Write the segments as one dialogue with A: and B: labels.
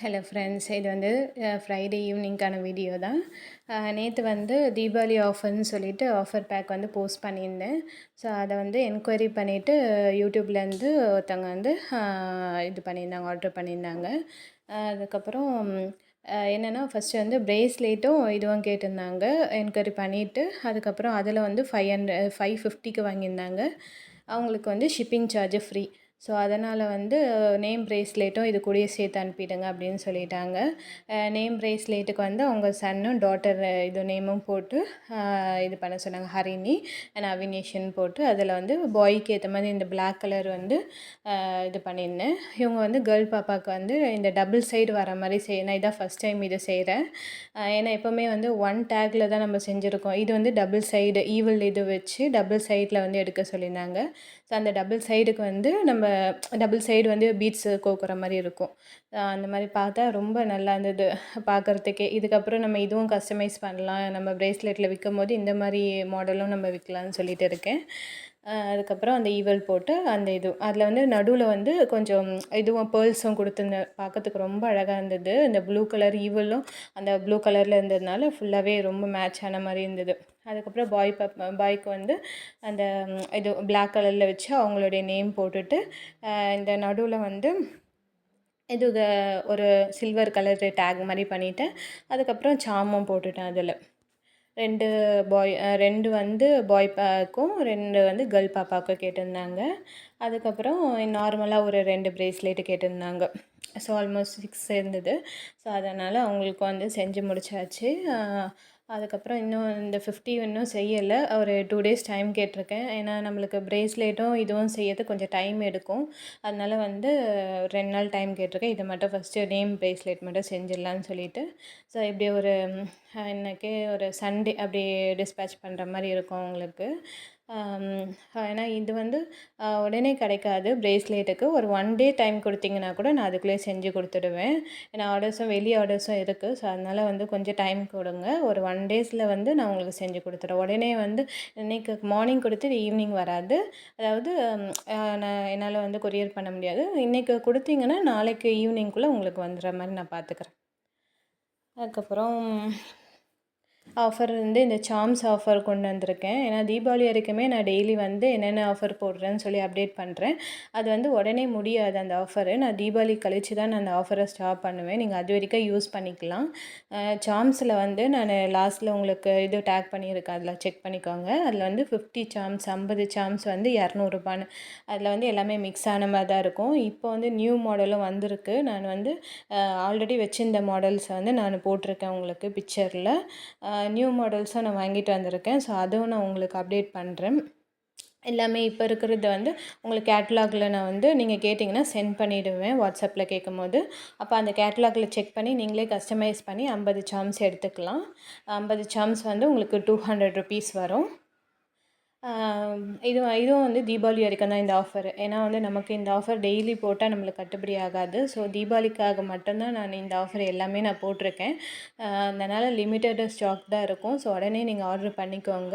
A: Hello friends, இது வந்து Friday ஈவினிங்க்கான video தான். நேற்று வந்து தீபாவளி ஆஃபர்னு சொல்லிட்டு ஆஃபர் பேக் வந்து போஸ்ட் பண்ணியிருந்தேன். ஸோ அதை வந்து என்கொயரி பண்ணிவிட்டு யூடியூப்லேருந்து ஒருத்தவங்க வந்து இது பண்ணியிருந்தாங்க, ஆர்டர் பண்ணியிருந்தாங்க. அதுக்கப்புறம் என்னென்னா ஃபஸ்ட்டு வந்து ப்ரேஸ்லெட்டும் இதுவும் கேட்டிருந்தாங்க. என்கொயரி பண்ணிவிட்டு அதுக்கப்புறம் அதில் வந்து 550க்கு வாங்கியிருந்தாங்க. அவங்களுக்கு வந்து ஷிப்பிங் சார்ஜு ஃப்ரீ. ஸோ அதனால் வந்து நேம் ப்ரேஸ்லெட்டும் இது கூடயே சேர்த்து அனுப்பிடுங்க அப்படின்னு சொல்லிட்டாங்க. நேம் ப்ரேஸ்லெட்டுக்கு வந்து அவங்க சன்னும் டாட்டர் இது நேமும் போட்டு இது பண்ண சொன்னாங்க. ஹரிணி அண்ட் அவினேஷன் போட்டு அதில் வந்து பாய்க்கு ஏற்ற மாதிரி இந்த பிளாக் கலர் வந்து இது பண்ணியிருந்தேன். இவங்க வந்து கேர்ள் பாப்பாவுக்கு வந்து இந்த டபுள் சைடு வர மாதிரி நான் இதான் ஃபஸ்ட் டைம் இதை செய்கிறேன். ஏன்னா எப்போவுமே வந்து ஒன் டேக்கில் தான் நம்ம செஞ்சுருக்கோம். இது வந்து டபுள் சைடு ஈவில் இது வச்சு டபுள் சைடில் வந்து எடுக்க சொல்லியிருந்தாங்க. ஸோ அந்த டபுள் சைடுக்கு வந்து நம்ம டபுள் சைடு வந்து பீட்ஸு கோக்குற மாதிரி இருக்கும். அந்த மாதிரி பார்த்தா ரொம்ப நல்லா இருந்தது பார்க்குறதுக்கே. இதுக்கப்புறம் நம்ம இதுவும் கஸ்டமைஸ் பண்ணலாம், நம்ம ப்ரேஸ்லெட்டில் விற்கும்போது இந்த மாதிரி மாடலும் நம்ம விற்கலான்னு சொல்லிட்டு இருக்கேன். அதுக்கப்புறம் அந்த ஈவல் போட்டு அந்த இது அதில் வந்து நடுவில் வந்து கொஞ்சம் இதுவும் பேர்ல்ஸும் கொடுத்துருந்தேன். பார்க்கறதுக்கு ரொம்ப அழகாக இருந்தது. இந்த ப்ளூ கலர் ஈவலும் அந்த ப்ளூ கலரில் இருந்ததுனால ஃபுல்லாகவே ரொம்ப மேட்ச் ஆன மாதிரி இருந்தது. அதுக்கப்புறம் பாய்க்கு வந்து அந்த இது பிளாக் கலரில் வச்சு அவங்களுடைய நேம் போட்டுட்டு இந்த நடுவில் வந்து இது ஒரு சில்வர் கலர் டேக் மாதிரி பண்ணிவிட்டேன். அதுக்கப்புறம் சாமும் போட்டுட்டேன். அதில் 2 வந்து பாய் பாக்கும் 2 வந்து கேர்ள் பாப்பாவுக்கும் கேட்டிருந்தாங்க. அதுக்கப்புறம் நார்மலாக ஒரு 2 ப்ரேஸ்லெட்டு கேட்டிருந்தாங்க. ஸோ ஆல்மோஸ்ட் 6 இருந்தது. ஸோ அதனால் அவங்களுக்கு வந்து செஞ்சு முடிச்சாச்சு. அதுக்கப்புறம் இன்னும் இந்த 50 இன்னும் செய்யலை. ஒரு 2 டேஸ் டைம் கேட்டிருக்கேன். ஏன்னா நம்மளுக்கு ப்ரேஸ்லெட்டும் இதுவும் செய்யறது கொஞ்சம் டைம் எடுக்கும். அதனால் வந்து 2 நாள் டைம் கேட்டிருக்கேன். இதை மட்டும் ஃபஸ்ட்டு நேம் ப்ரேஸ்லெட் மட்டும் செஞ்சிடலான்னு சொல்லிட்டு. ஸோ இப்படி ஒரு இன்றைக்கி ஒரு சண்டே அப்படி டிஸ்பேட்ச் பண்ணுற மாதிரி இருக்கும் அவங்களுக்கு. ஏன்னா இது வந்து உடனே கிடைக்காது. ப்ரேஸ்லெட்டுக்கு ஒரு 1 டே டைம் கொடுத்தீங்கன்னா கூட நான் அதுக்குள்ளேயே செஞ்சு கொடுத்துடுவேன். ஏன்னா வெளி ஆர்டர்ஸும் இருக்குது. ஸோ அதனால் வந்து கொஞ்சம் டைம் கொடுங்க. ஒரு 1 டேஸில் வந்து நான் உங்களுக்கு செஞ்சு கொடுத்துட்றேன். உடனே வந்து இன்றைக்கி மார்னிங் கொடுத்து ஈவினிங் வராது. அதாவது நான் என்னால் வந்து கொரியர் பண்ண முடியாது. இன்றைக்கி கொடுத்தீங்கன்னா நாளைக்கு ஈவினிங்குள்ளே உங்களுக்கு வந்துடுற மாதிரி நான் பார்த்துக்குறேன். அதுக்கப்புறம் ஆஃபர் வந்து இந்த சாம்ஸ் ஆஃபர் கொண்டு வந்திருக்கேன். ஏன்னா தீபாவளி வரைக்குமே நான் டெய்லி வந்து என்னென்ன ஆஃபர் போடுறேன்னு சொல்லி அப்டேட் பண்ணுறேன். அது வந்து உடனே முடியாது அந்த ஆஃபரு. நான் தீபாவளி கழித்து தான் நான் அந்த ஆஃபரை ஸ்டாப் பண்ணுவேன். நீங்கள் அது வரைக்கும் யூஸ் பண்ணிக்கலாம். சாம்ஸில் வந்து நான் லாஸ்ட்டில் உங்களுக்கு இது டேக் பண்ணியிருக்கேன். அதில் செக் பண்ணிக்கோங்க. அதில் வந்து 50 சாம்ஸ் வந்து ₹200. அதில் வந்து எல்லாமே மிக்ஸ் ஆன மாதிரி தான் இருக்கும். இப்போ வந்து நியூ மாடலும் வந்திருக்கு. நான் வந்து ஆல்ரெடி வச்சுருந்த மாடல்ஸை வந்து நான் போட்டிருக்கேன் உங்களுக்கு பிக்சரில். நியூ மாடல்ஸும் நான் வாங்கிட்டு வந்திருக்கேன். ஸோ அதுவும் நான் உங்களுக்கு அப்டேட் பண்ணுறேன். எல்லாமே இப்போ இருக்கிறது வந்து உங்களுக்கு கேட்லாகில் நான் வந்து நீங்கள் கேட்டிங்கன்னா சென்ட் பண்ணிவிடுவேன் வாட்ஸ்அப்பில் கேட்கும்போது. அப்போ அந்த கேட்லாகில் செக் பண்ணி நீங்களே கஸ்டமைஸ் பண்ணி 50 சாம்ஸ் எடுத்துக்கலாம். 50 சாம்ஸ் வந்து உங்களுக்கு ₹200 வரும். இதுவும் வந்து தீபாவளி வரைக்கும் தான் இந்த ஆஃபர். ஏன்னா வந்து நமக்கு இந்த ஆஃபர் டெய்லி போட்டால் நம்மளுக்கு கட்டுப்படி ஆகாது. ஸோ தீபாவளிக்காக மட்டும்தான் நான் இந்த ஆஃபர் எல்லாமே நான் போட்டிருக்கேன். அதனால் லிமிட்டட் ஸ்டாக் தான் இருக்கும். ஸோ உடனே நீங்கள் ஆர்டர் பண்ணிக்கோங்க.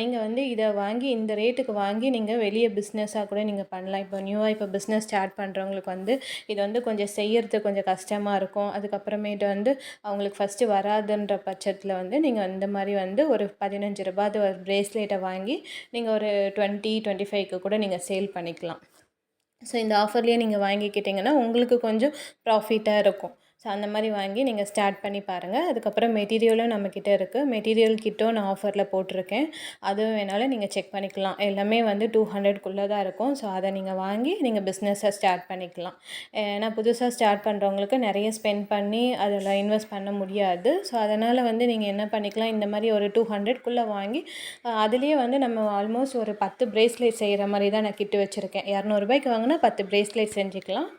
A: நீங்கள் வந்து இதை வாங்கி இந்த ரேட்டுக்கு வாங்கி நீங்கள் வெளியே பிஸ்னஸாக கூட நீங்கள் பண்ணலாம். இப்போ பிஸ்னஸ் ஸ்டார்ட் பண்ணுறவங்களுக்கு வந்து இது வந்து கொஞ்சம் செய்யறதுக்கு கொஞ்சம் கஷ்டமாக இருக்கும். அதுக்கப்புறமேட்டு வந்து அவங்களுக்கு ஃபஸ்ட்டு வராதுன்ற பட்சத்தில் வந்து நீங்கள் இந்த மாதிரி வந்து ஒரு ₹15 ஒரு ப்ரேஸ்லெட்டை வாங்கி நீங்கள் ஒரு 25க்கு கூட நீங்கள் சேல் பண்ணிக்கலாம். ஸோ இந்த ஆஃபர்லேயே நீங்கள் வாங்கிக்கிட்டிங்கன்னா உங்களுக்கு கொஞ்சம் ப்ராஃபிட்டாக இருக்கும். ஸோ அந்த மாதிரி வாங்கி நீங்கள் ஸ்டார்ட் பண்ணி பாருங்கள். அதுக்கப்புறம் மெட்டீரியலும் நம்மக்கிட்ட இருக்குது. மெட்டீரியல் கிட்டும் நான் ஆஃபரில் போட்டிருக்கேன். அதுவும் வேணாலும் நீங்கள் செக் பண்ணிக்கலாம். எல்லாமே வந்து 200க்குள்ளே தான் இருக்கும். ஸோ அதை நீங்கள் வாங்கி நீங்கள் பிஸ்னஸை ஸ்டார்ட் பண்ணிக்கலாம். ஏன்னா புதுசாக ஸ்டார்ட் பண்ணுறவங்களுக்கு நிறைய ஸ்பெண்ட் பண்ணி அதில் இன்வெஸ்ட் பண்ண முடியாது. ஸோ அதனால் வந்து நீங்கள் என்ன பண்ணிக்கலாம், இந்த மாதிரி ஒரு 200க்குள்ளே வாங்கி அதுலேயே வந்து நம்ம ஆல்மோஸ்ட் ஒரு 10 ப்ரேஸ்லெட் செய்கிற மாதிரி தான் நான் கிட்டு வச்சுருக்கேன். ₹200 வாங்கினா 10 ப்ரேஸ்லெட் செஞ்சுக்கலாம்.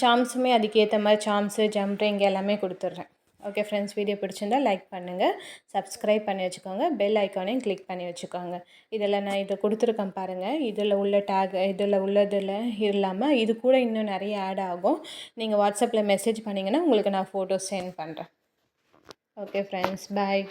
A: சாம்ஸுமே அதுக்கேற்ற மாதிரி சாம்ஸு ஜம்ப்ரிங் எல்லாமே கொடுத்துட்றேன். ஓகே ஃப்ரெண்ட்ஸ், வீடியோ பிடிச்சிருந்தா லைக் பண்ணுங்கள், சப்ஸ்கிரைப் பண்ணி வச்சுக்கோங்க, பெல் ஐக்கானையும் கிளிக் பண்ணி வச்சுக்கோங்க. இதில் நான் இதை கொடுத்துருக்கேன் பாருங்கள். இதில் உள்ள டேக் இதில் உள்ளதில் இல்லாமல் இது கூட இன்னும் நிறைய ஆட் ஆகும். நீங்கள் வாட்ஸ்அப்பில் மெசேஜ் பண்ணிங்கன்னா உங்களுக்கு நான் ஃபோட்டோஸ் சென்ட் பண்ணுறேன். ஓகே ஃப்ரெண்ட்ஸ், பாய்.